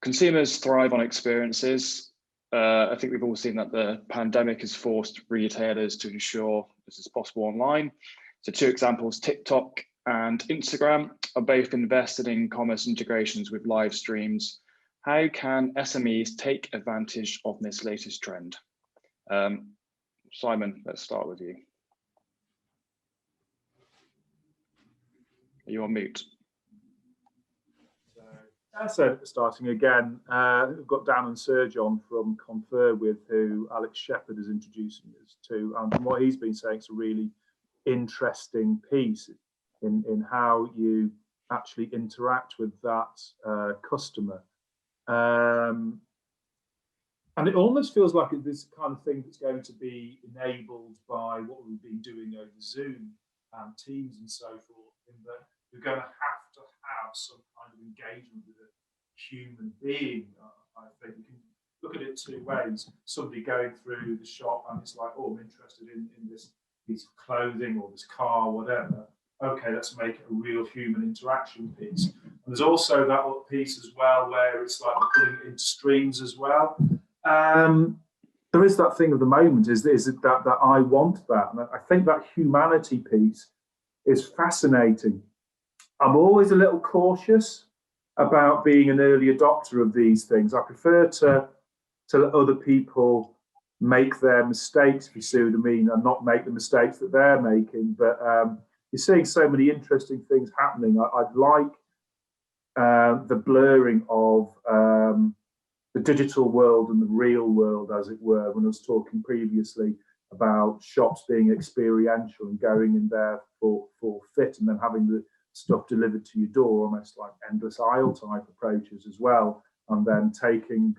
Consumers thrive on experiences. I think we've all seen that the pandemic has forced retailers to ensure this is possible online. So two examples, TikTok and Instagram are both invested in commerce integrations with live streams. How can SMEs take advantage of this latest trend? Simon, let's start with you. Are you on mute? So starting again, we've got Dan and Serge on from Confer with, who Alex Shepherd is introducing us to, and from what he's been saying, it's a really interesting piece in how you actually interact with that customer. And it almost feels like this kind of thing that's going to be enabled by what we've been doing over Zoom and Teams and so forth, in that you're going to have some kind of engagement with a human being. I think you can look at it two ways. Somebody going through the shop and it's like, oh, I'm interested in this piece of clothing or this car, whatever. Okay, let's make it a real human interaction piece. And there's also that other piece as well where it's like putting it into streams as well. There is that thing of the moment, is that I want that. And I think that humanity piece is fascinating. I'm always a little cautious about being an early adopter of these things. I prefer to let other people make their mistakes, if you see what I mean, and not make the mistakes that they're making. But you're seeing so many interesting things happening. I'd like the blurring of the digital world and the real world, as it were, when I was talking previously about shops being experiential and going in there for fit and then having the stuff delivered to your door, almost like endless aisle type approaches as well, and then taking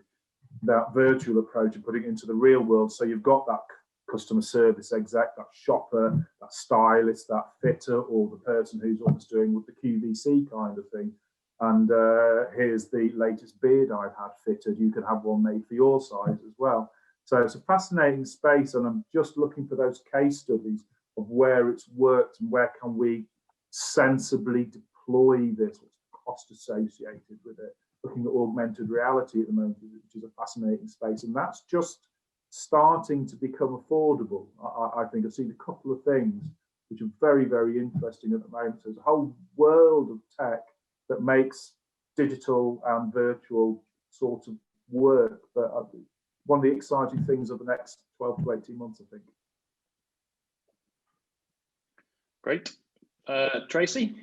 that virtual approach and putting it into the real world. So you've got that customer service exec, that shopper, that stylist, that fitter, or the person who's almost doing with the QVC kind of thing. And here's the latest beard I've had fitted. You can have one made for your size as well. So it's a fascinating space, and I'm just looking for those case studies of where it's worked and where can we sensibly deploy this, what's the cost associated with it. Looking at augmented reality at the moment, which is a fascinating space, and that's just starting to become affordable. I think I've seen a couple of things which are very, very interesting at the moment. So there's a whole world of tech that makes digital and virtual sort of work. But one of the exciting things of the next 12 to 18 months, I think. Great. Tracy?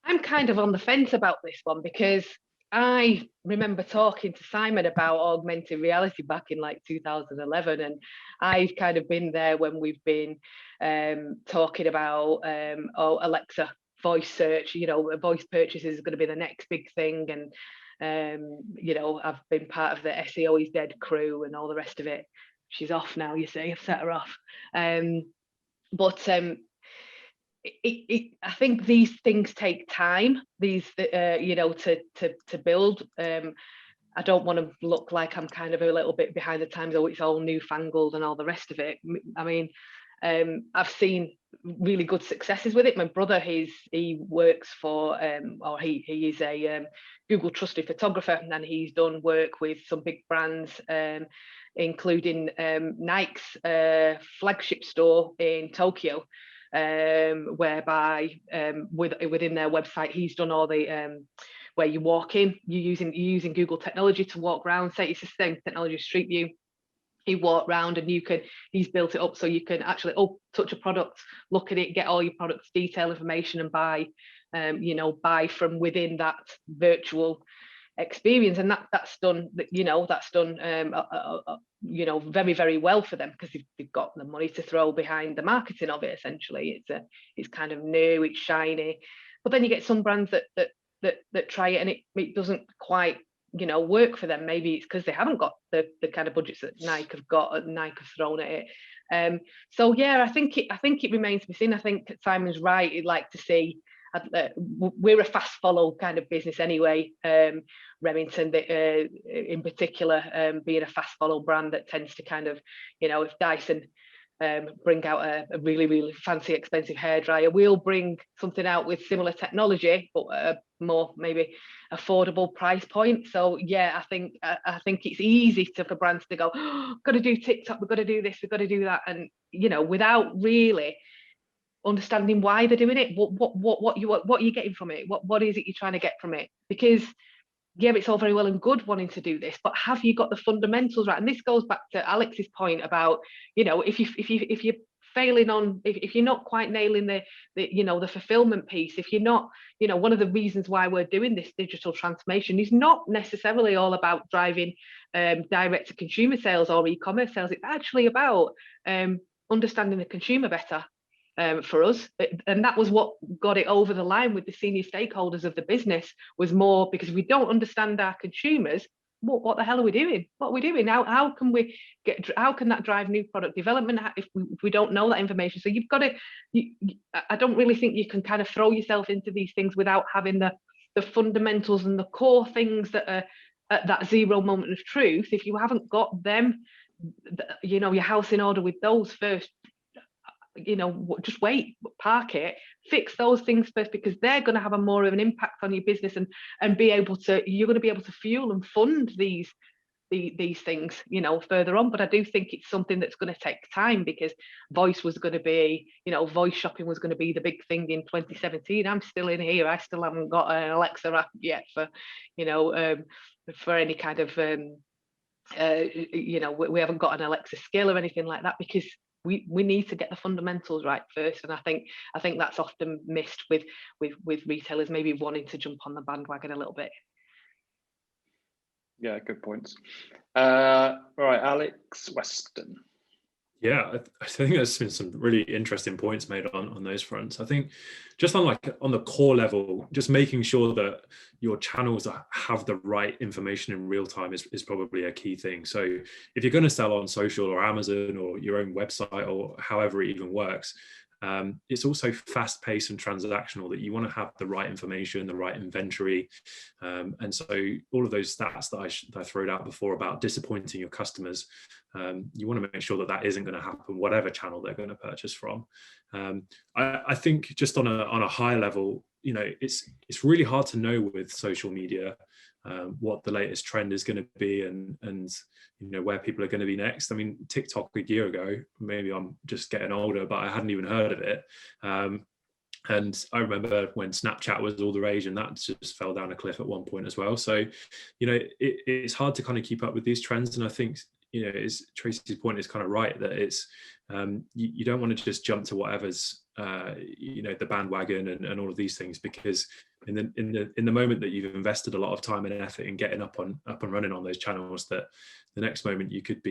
I'm kind of on the fence about this one, because I remember talking to Simon about augmented reality back in like 2011, and I've kind of been there when we've been talking about Alexa voice search, voice purchases is going to be the next big thing, and I've been part of the SEO is dead crew and all the rest of it. She's off now, you see, I've set her off. I think these things take time, to build. I don't want to look like I'm kind of a little bit behind the times, or it's all newfangled and all the rest of it. I mean, I've seen really good successes with it. My brother, he works for, or he is a Google trusted photographer, and he's done work with some big brands, including Nike's flagship store in Tokyo, whereby within their website, he's done all the where you walk in, you're using Google technology to walk around. Say it's the same technology as Street View. You walk around and he's built it up so you can actually touch a product, look at it, get all your product's detail information, and buy from within that virtual experience. And that's done very, very well for them, because they've got the money to throw behind the marketing of it. Essentially, it's kind of new, it's shiny. But then you get some brands that try it and it doesn't quite work for them. Maybe it's because they haven't got the kind of budgets that Nike have got, and Nike have thrown at it. So yeah, I think it remains to be seen. I think Simon's right. He'd like to see. We're a fast follow kind of business anyway. Remington, in particular, being a fast follow brand that tends to kind of, if Dyson bring out a really, really fancy, expensive hairdryer. We'll bring something out with similar technology, but a more maybe affordable price point. So yeah, I think it's easy for brands to go, oh, got to do TikTok, we've got to do this, we've got to do that, and without really understanding why they're doing it. What are you getting from it? What is it you're trying to get from it? Because yeah, it's all very well and good wanting to do this, but have you got the fundamentals right? And this goes back to Alex's point about, if you're failing on, if you're not quite nailing the fulfillment piece, if you're not, one of the reasons why we're doing this digital transformation is not necessarily all about driving direct to consumer sales or e-commerce sales. It's actually about understanding the consumer better. For us, and that was what got it over the line with the senior stakeholders of the business, was more because if we don't understand our consumers, what the hell are we doing? What are we doing? How can that drive new product development if we don't know that information? So you've got to, I don't really think you can kind of throw yourself into these things without having the fundamentals and the core things that are at that zero moment of truth. If you haven't got them, your house in order with those first, just wait, park it, fix those things first, because they're going to have a more of an impact on your business, and you're going to be able to fuel and fund these things, further on. But I do think it's something that's going to take time, because voice shopping was going to be the big thing in 2017. I'm still in here. I still haven't got an Alexa app yet for any kind of we haven't got an Alexa skill or anything like that, because we need to get the fundamentals right first. And I think that's often missed with retailers maybe wanting to jump on the bandwagon a little bit. Yeah, good points. All right, Alex Weston. Yeah, I think there's been some really interesting points made on those fronts. I think just on the core level, just making sure that your channels have the right information in real time is probably a key thing. So if you're going to sell on social or Amazon or your own website or however it even works, it's also fast paced and transactional, that you want to have the right information, the right inventory. And so all of those stats that I throwed out before about disappointing your customers, you want to make sure that isn't going to happen, whatever channel they're going to purchase from. I think just on a high level, it's really hard to know with social media what the latest trend is going to be, and where people are going to be next. I mean, TikTok a year ago, maybe I'm just getting older, but I hadn't even heard of it. And I remember when Snapchat was all the rage, and that just fell down a cliff at one point as well. So, it's hard to kind of keep up with these trends. And I think, Tracy's point is kind of right, that it's you don't want to just jump to whatever's the bandwagon and all of these things, because in the moment that you've invested a lot of time and effort in getting up and running on those channels, that the next moment you could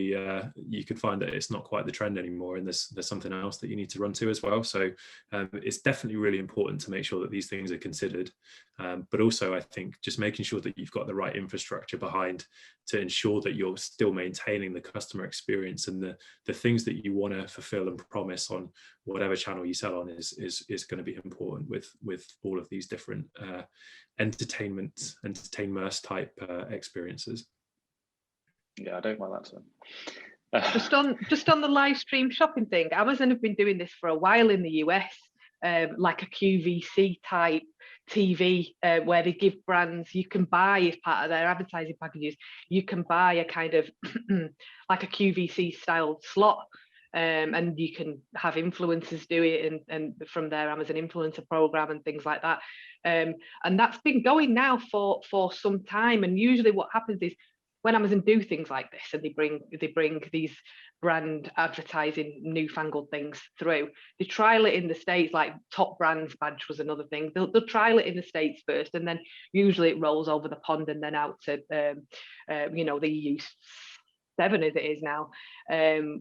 find that it's not quite the trend anymore, and there's something else that you need to run to as well. So it's definitely really important to make sure that these things are considered, but also I think just making sure that you've got the right infrastructure behind to ensure that you're still maintaining the customer experience, and the things that you want to fulfill and promise on whatever channel you sell on is going to be important with all of these different Entertainmerce type experiences. Yeah, I don't like that term. Just on the live stream shopping thing, Amazon have been doing this for a while in the US, like a QVC type TV, where they give brands, you can buy, as part of their advertising packages, you can buy a kind of like a QVC style slot, and you can have influencers do it, and from their Amazon influencer program and things like that, and that's been going now for some time. And usually what happens is, when Amazon do things like this, and they bring these brand advertising newfangled things through, they trial it in the States, like Top Brands badge was another thing. They'll trial it in the States first, and then usually it rolls over the pond and then out to the EU 7 as it is now,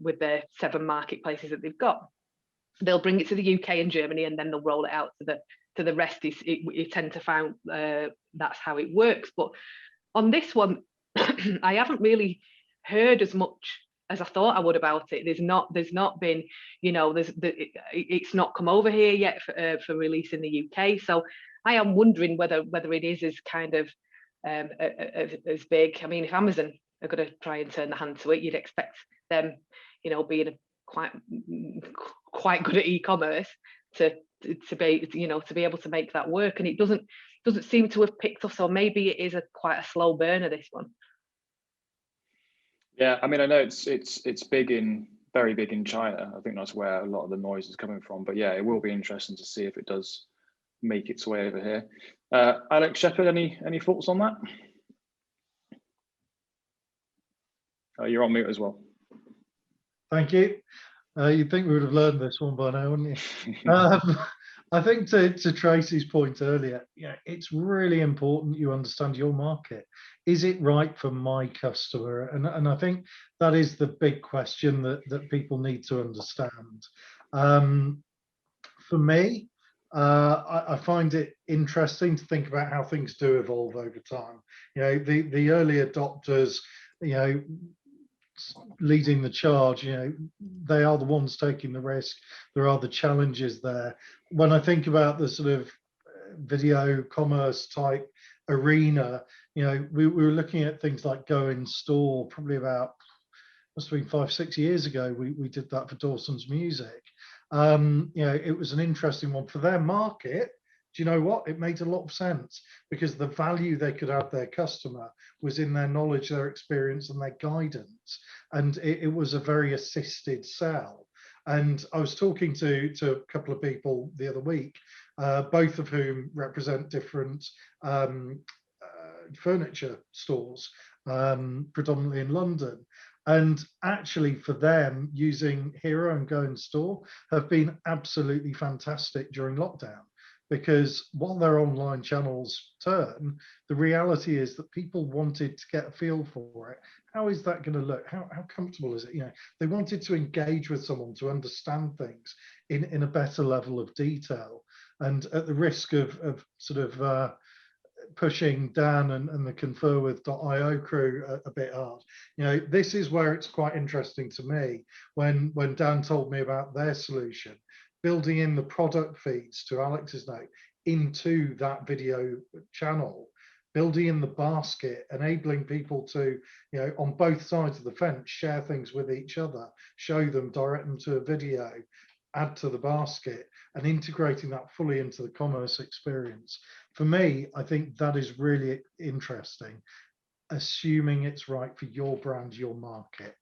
with the 7 marketplaces that they've got. They'll bring it to the UK and Germany, and then they'll roll it out to the rest. You tend to find that's how it works. But on this one, I haven't really heard as much as I thought I would about it. There's not been, it's not come over here yet for release in the UK. So I am wondering whether it is as kind of as big. I mean, if Amazon are going to try and turn the hand to it, you'd expect them, being quite good at e-commerce to be, you know, to be able to make that work, and it doesn't seem to have picked up. So maybe it is quite a slow burner, this one. Yeah, I mean, I know it's very big in China. I think that's where a lot of the noise is coming from. But yeah, it will be interesting to see if it does make its way over here. Alex Shepherd, any thoughts on that? Oh, you're on mute as well. Thank you. You'd think we would have learned this one by now, wouldn't you? I think to Tracy's point earlier, yeah, it's really important you understand your market. Is it right for my customer? And I think that is the big question that people need to understand. For me, I find it interesting to think about how things do evolve over time. You know, the early adopters, you know, leading the charge, you know, they are the ones taking the risk. There are the challenges there. When I think about the sort of video commerce type arena, you know, we were looking at things like Go in Store probably about, must have been 5-6 years ago. We did that for Dawson's Music. You know, it was an interesting one for their market. Do you know what? It made a lot of sense because the value they could add their customer was in their knowledge, their experience, and their guidance. And it was a very assisted sell. And I was talking to a couple of people the other week, both of whom represent different furniture stores, predominantly in London. And actually for them, using Hero and Go in Store have been absolutely fantastic during lockdown. Because while their online channels turn, the reality is that people wanted to get a feel for it. How is that going to look? How comfortable is it? You know, they wanted to engage with someone to understand things in a better level of detail. And at the risk of sort of pushing Dan and the Confer with.io crew a bit hard, you know, this is where it's quite interesting to me when Dan told me about their solution, building in the product feeds, to Alex's note, into that video channel, building in the basket, enabling people to, you know, on both sides of the fence, share things with each other, show them, direct them to a video, add to the basket, and integrating that fully into the commerce experience. For me, I think that is really interesting, assuming it's right for your brand, your market.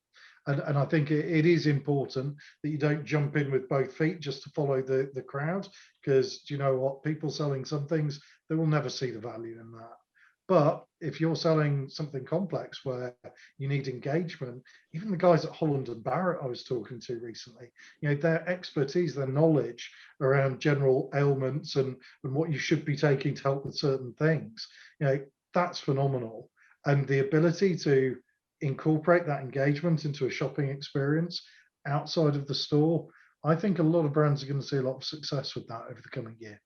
And I think it is important that you don't jump in with both feet just to follow the crowd, because do you know what? People selling some things, they will never see the value in that. But if you're selling something complex where you need engagement, even the guys at Holland and Barrett I was talking to recently, you know, their expertise, their knowledge around general ailments and what you should be taking to help with certain things, you know, that's phenomenal. And the ability to incorporate that engagement into a shopping experience outside of the store, I think a lot of brands are going to see a lot of success with that over the coming year.